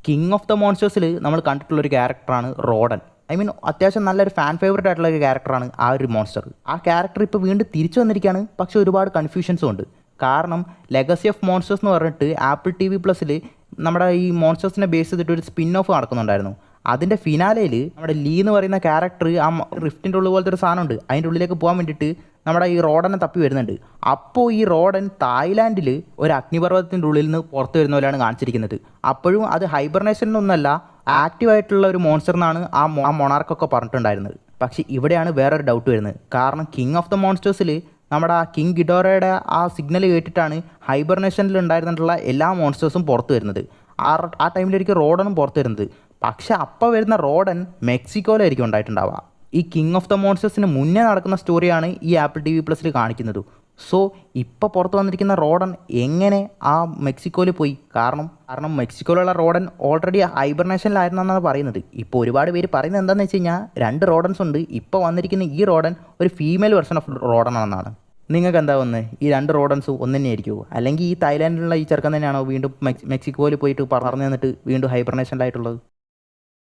King of the മോൺസ്റ്റേഴ്സിൽ നമ്മൾ കണ്ടിട്ടുള്ളൊരു ക്യാരക്ടറാണ് റോഡൻ. അത്യാവശ്യം നല്ലൊരു ഫാൻ ഫേവറേറ്റ് ആയിട്ടുള്ള ഒരു ക്യാരക്ടറാണ് ആ ഒരു മോൺസ്റ്റർ. ആ ക്യാരക്ടർ ഇപ്പോൾ വീണ്ടും തിരിച്ചു വന്നിരിക്കുകയാണ്. പക്ഷേ ഒരുപാട് കൺഫ്യൂഷൻസും ഉണ്ട്. കാരണം ലെഗസി ഓഫ് മോൺസ്റ്റേഴ്സ് എന്ന് പറഞ്ഞിട്ട് ആപ്പിൾ TV+ൽ നമ്മുടെ ഈ മോൺസ്റ്റേഴ്സിനെ ബേസ് ചെയ്തിട്ട് ഒരു സ്പിൻ ഓഫ് നടക്കുന്നുണ്ടായിരുന്നു. അതിൻ്റെ ഫിനാലയിൽ നമ്മുടെ ലീ എന്ന് പറയുന്ന ക്യാരക്ടർ ആ റിഫ്റ്റിൻ്റെ ഉള്ളിൽ പോലത്തെ ഒരു സാധനമുണ്ട്, അതിൻ്റെ ഉള്ളിലേക്ക് പോകാൻ വേണ്ടിയിട്ട് നമ്മുടെ ഈ റോഡനെ തപ്പി വരുന്നുണ്ട്. അപ്പോൾ ഈ റോഡൻ തായ്ലാൻഡിൽ ഒരു അഗ്നിപർവ്വതത്തിൻ്റെ ഉള്ളിൽ നിന്ന് പുറത്ത് വരുന്ന പോലെയാണ് കാണിച്ചിരിക്കുന്നത്. അപ്പോഴും അത് ഹൈബർനേഷനിലൊന്നല്ല, ആക്റ്റീവായിട്ടുള്ള ഒരു മോൺസ്റ്റർ എന്നാണ് ആ മൊണാർക്കൊക്കെ പറഞ്ഞിട്ടുണ്ടായിരുന്നത്. പക്ഷേ ഇവിടെയാണ് വേറൊരു ഡൗട്ട് വരുന്നത്. കാരണം കിങ് ഓഫ് ദ മോൺസ്റ്റേഴ്സിൽ നമ്മുടെ ആ കിങ് ഗിഡോറയുടെ ആ സിഗ്നൽ കേട്ടിട്ടാണ് ഹൈബർനേഷനിൽ ഉണ്ടായിരുന്നിട്ടുള്ള എല്ലാ മോൺസ്റ്റേഴ്സും പുറത്ത് വരുന്നത്. ആ ടൈമിലായിരിക്കും റോഡനും പുറത്ത് വരുന്നത്. പക്ഷെ അപ്പോൾ വരുന്ന റോഡൻ മെക്സിക്കോയിലായിരിക്കും ഉണ്ടായിട്ടുണ്ടാവുക. ഈ കിങ് ഓഫ് ദ മോൺസ്റ്റേഴ്സിന് മുന്നേ നടക്കുന്ന സ്റ്റോറിയാണ് ഈ ആപ്പിൾ TV+ൽ കാണിക്കുന്നത്. സോ ഇപ്പോൾ പുറത്ത് വന്നിരിക്കുന്ന റോഡൻ എങ്ങനെ ആ മെക്സിക്കോയിൽ പോയി? കാരണം മെക്സിക്കോയിലുള്ള റോഡൻ ഓൾറെഡി ഹൈബർനേഷനിലായിരുന്നെന്നാണ് പറയുന്നത്. ഇപ്പോൾ ഒരുപാട് പേര് പറയുന്നത് എന്താണെന്ന് വെച്ച് കഴിഞ്ഞാൽ 2 റോഡൻസ് ഉണ്ട്. ഇപ്പോൾ വന്നിരിക്കുന്ന ഈ റോഡൻ ഒരു ഫീമെയിൽ വെർഷൻ ഓഫ് റോഡൻ ആണെന്നാണ്. നിങ്ങൾക്ക് എന്താ വന്ന് ഈ 2 റോഡൻസ് ഒന്ന് തന്നെയായിരിക്കുമോ? അല്ലെങ്കിൽ ഈ തായ്ലാൻഡിലുള്ള ഈ ചെറുക്കൻ തന്നെയാണോ വീണ്ടും മെക്സിക്കോയിൽ പോയിട്ട് പറഞ്ഞു തന്നിട്ട് വീണ്ടും ഹൈബർനേഷനിലായിട്ടുള്ളത്?